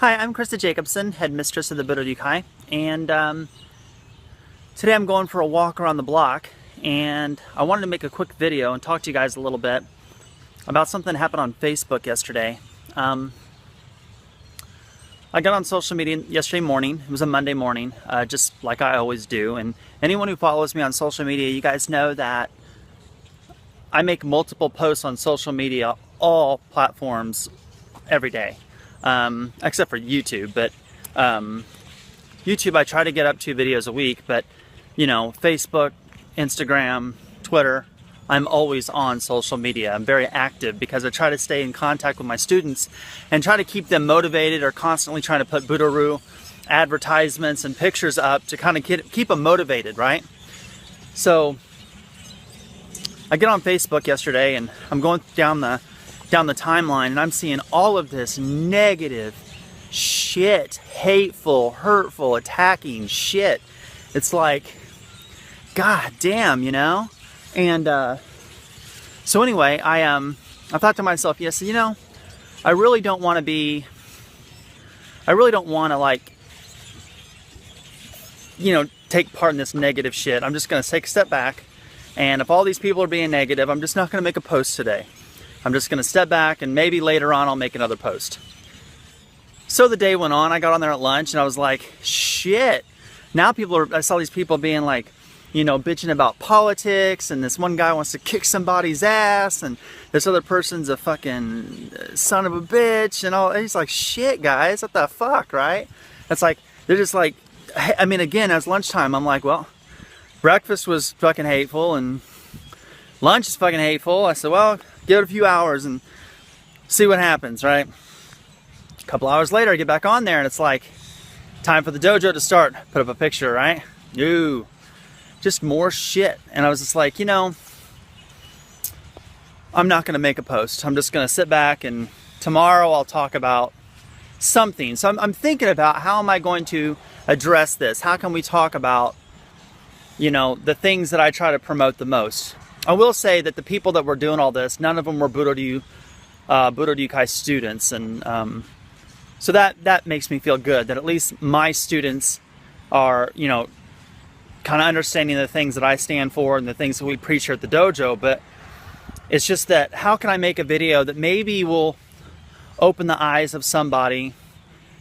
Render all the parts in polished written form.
Hi, I'm Christa Jacobson, headmistress of the Budo, and today I'm going for a walk around the block, and I wanted to make a quick video and talk to you guys a little bit about something that happened on Facebook yesterday. I got on social media yesterday morning. It was a Monday morning, just like I always do, and anyone who follows me on social media, you guys know that I make multiple posts on social media, all platforms, every day. Except for YouTube, but YouTube I try to get up 2 videos a week, but you know, Facebook, Instagram, Twitter, I'm always on social media. I'm very active because I try to stay in contact with my students and try to keep them motivated, or constantly trying to put Budo advertisements and pictures up to kind of keep them motivated, right? So I get on Facebook yesterday and I'm going down the timeline, and I'm seeing all of this negative shit, hateful, hurtful, attacking shit. It's like, god damn, you know? And so anyway, I thought to myself, yes, you know, I really don't want to like, you know, take part in this negative shit. I'm just going to take a step back, and if all these people are being negative, I'm just not going to make a post today. I'm just going to step back, and maybe later on I'll make another post. So the day went on. I got on there at lunch and I was like, shit. Now I saw these people being like, you know, bitching about politics, and this one guy wants to kick somebody's ass, and this other person's a fucking son of a bitch, and all. And he's like, shit, guys, what the fuck, right? It's like, they're just like, I mean, again, as lunchtime, I'm like, well, breakfast was fucking hateful, and lunch is fucking hateful. I said, well, give it a few hours and see what happens, right? A couple hours later, I get back on there and it's like, time for the dojo to start. Put up a picture, right? Ooh, just more shit. And I was just like, you know, I'm not going to make a post. I'm just going to sit back, and tomorrow I'll talk about something. So I'm thinking about, how am I going to address this? How can we talk about, you know, the things that I try to promote the most? I will say that the people that were doing all this, none of them were Budo students, and so that makes me feel good, that at least my students are, you know, kind of understanding the things that I stand for and the things that we preach here at the dojo. But it's just that, how can I make a video that maybe will open the eyes of somebody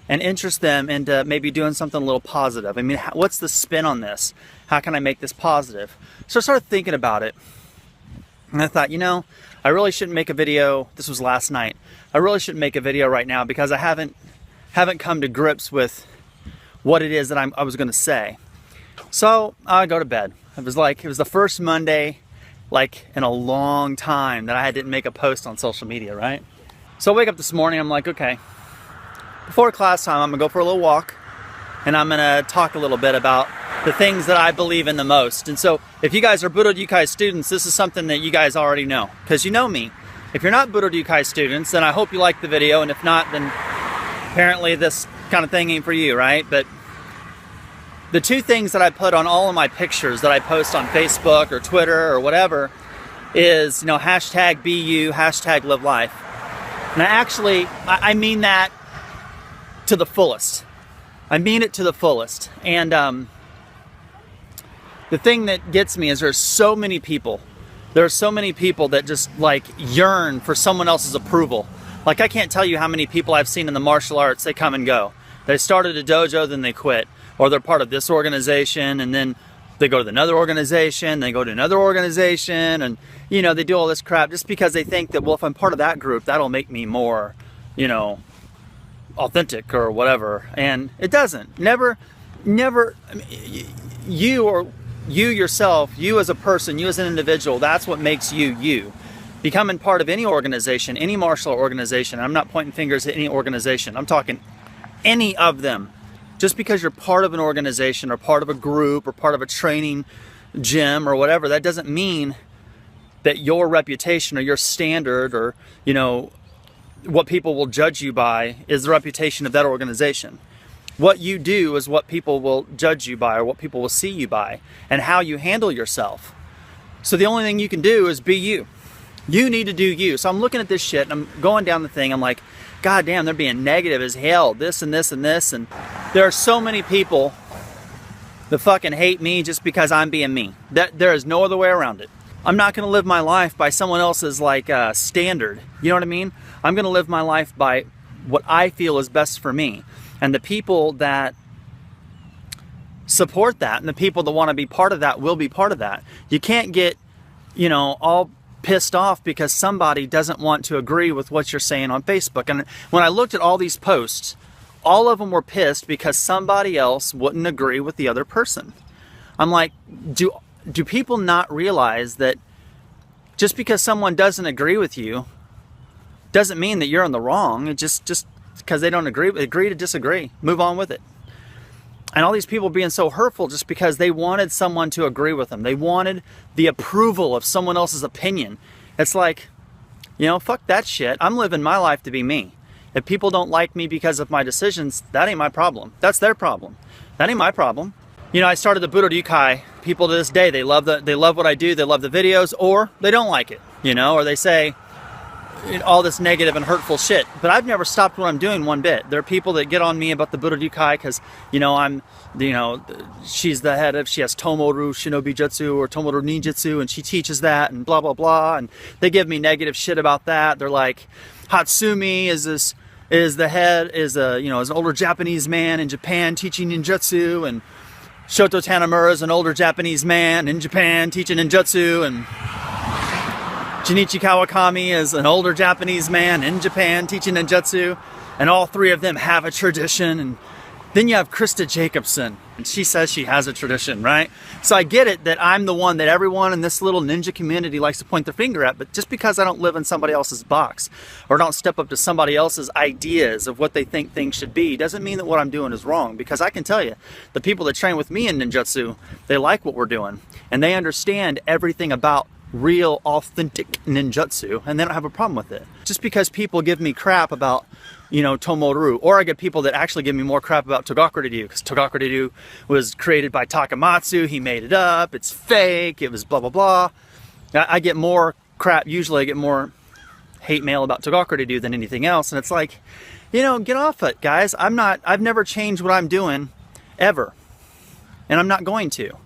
and interest them into maybe doing something a little positive? I mean, what's the spin on this? How can I make this positive? So I started thinking about it. And I thought, you know, I really shouldn't make a video. This was last night. I really shouldn't make a video right now because I haven't come to grips with what it is that I was going to say. So I go to bed. It was the first Monday, like, in a long time that I didn't make a post on social media, right? So I wake up this morning. I'm like, okay, before class time, I'm going to go for a little walk, and I'm going to talk a little bit about the things that I believe in the most. And so if you guys are Budo students, this is something that you guys already know, because you know me. If you're not Budo students, then I hope you like the video, and if not, then apparently this kind of thing ain't for you, right? But the 2 things that I put on all of my pictures that I post on Facebook or Twitter or whatever is, you know, hashtag be you, hashtag live life. And I mean that to the fullest. I mean it to the fullest. And the thing that gets me is there are so many people that just like yearn for someone else's approval. Like, I can't tell you how many people I've seen in the martial arts. They come and go. They started a dojo, then they quit. Or they're part of this organization, and then they go to another organization, they go to another organization, and, you know, they do all this crap just because they think that, well, if I'm part of that group, that'll make me more, you know, authentic or whatever. And it doesn't. Never, I mean, you yourself, you as a person, you as an individual, that's what makes you you. Becoming part of any organization, any martial organization, I'm not pointing fingers at any organization, I'm talking any of them. Just because you're part of an organization or part of a group or part of a training gym or whatever, that doesn't mean that your reputation or your standard, or, you know, what people will judge you by is the reputation of that organization. What you do is what people will judge you by, or what people will see you by, and how you handle yourself. So the only thing you can do is be you. You need to do you. So I'm looking at this shit and I'm going down the thing. I'm like, God damn, they're being negative as hell, this and this and this. And there are so many people that fucking hate me just because I'm being me. There is no other way around it. I'm not going to live my life by someone else's like standard. You know what I mean? I'm going to live my life by what I feel is best for me. And the people that support that and the people that want to be part of that will be part of that. You can't get, you know, all pissed off because somebody doesn't want to agree with what you're saying on Facebook. And when I looked at all these posts, all of them were pissed because somebody else wouldn't agree with the other person. I'm like, do people not realize that just because someone doesn't agree with you doesn't mean that you're in the wrong? It just because they don't agree to disagree. Move on with it. And all these people being so hurtful just because they wanted someone to agree with them. They wanted the approval of someone else's opinion. It's like, you know, fuck that shit. I'm living my life to be me. If people don't like me because of my decisions, that ain't my problem. That's their problem. That ain't my problem. You know, I started the Budo Yukai. People to this day, they love what I do. They love the videos, or they don't like it, you know, or they say all this negative and hurtful shit. But I've never stopped what I'm doing one bit. There are people that get on me about the Budo Yukai because, you know, she's the head of, she has Tomoru Shinobi Jutsu or Tomoru Ninjutsu, and she teaches that and blah, blah, blah. And they give me negative shit about that. They're like, Hatsumi is an older Japanese man in Japan teaching ninjutsu, and Shoto Tanamura is an older Japanese man in Japan teaching ninjutsu, and Junichi Kawakami is an older Japanese man in Japan teaching ninjutsu, and all three of them have a tradition. And then you have Christa Jacobson, and she says she has a tradition, right? So I get it that I'm the one that everyone in this little ninja community likes to point their finger at, but just because I don't live in somebody else's box or don't step up to somebody else's ideas of what they think things should be doesn't mean that what I'm doing is wrong. Because I can tell you, the people that train with me in ninjutsu, they like what we're doing, and they understand everything about real, authentic ninjutsu, and they don't have a problem with it. Just because people give me crap about, you know, Tomoru, or I get people that actually give me more crap about Togaku-ryu, because Togaku-ryu was created by Takamatsu, he made it up, it's fake, it was blah, blah, blah. I get more crap, usually I get more hate mail about Togaku-ryu than anything else, and it's like, you know, get off it, guys. I've never changed what I'm doing, ever, and I'm not going to.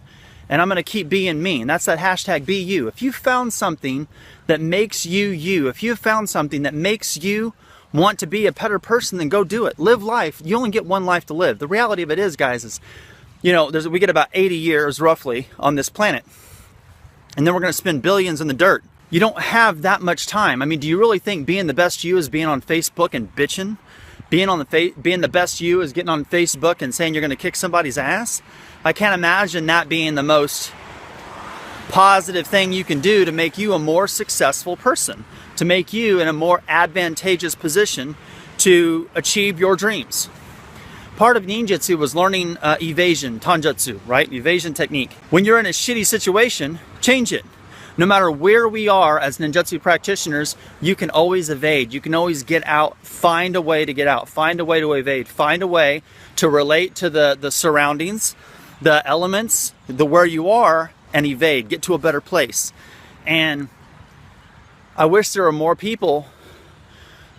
And I'm going to keep being me. And that's that hashtag be you. If you found something that makes you you, if you found something that makes you want to be a better person, then go do it. Live life. You only get one life to live. The reality of it is, guys, is, you know, we get about 80 years roughly on this planet. And then we're going to spend billions in the dirt. You don't have that much time. I mean, do you really think being the best you is being on Facebook and bitching? Being the best you is getting on Facebook and saying you're going to kick somebody's ass? I can't imagine that being the most positive thing you can do to make you a more successful person, to make you in a more advantageous position to achieve your dreams. Part of ninjutsu was learning evasion, tanjutsu, right? Evasion technique. When you're in a shitty situation, change it. No matter where we are as ninjutsu practitioners, you can always evade. You can always get out, find a way to get out, find a way to evade, find a way to relate to the surroundings, the elements, where you are, and evade, get to a better place. And I wish there were more people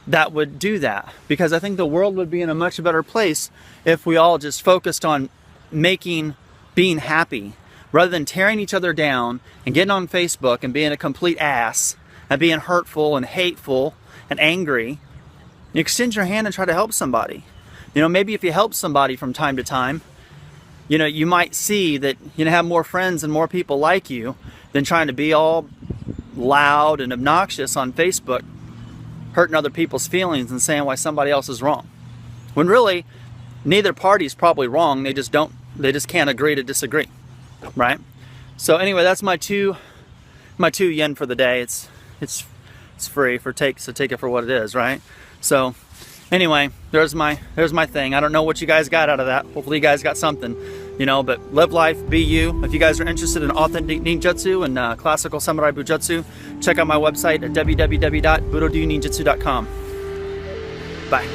that would do that, because I think the world would be in a much better place if we all just focused on being happy, rather than tearing each other down and getting on Facebook and being a complete ass and being hurtful and hateful and angry. You extend your hand and try to help somebody. You know, maybe if you help somebody from time to time, you know, you might see that you have more friends and more people like you than trying to be all loud and obnoxious on Facebook, hurting other people's feelings and saying why somebody else is wrong. When really, neither party's probably wrong. They just can't agree to disagree, right? So anyway, that's my two yen for the day. It's free so take it for what it is, right? So anyway, there's my thing. I don't know what you guys got out of that. Hopefully you guys got something, you know, but live life, be you. If you guys are interested in authentic ninjutsu and classical samurai bujutsu, check out my website at www.budoninjutsu.com. Bye.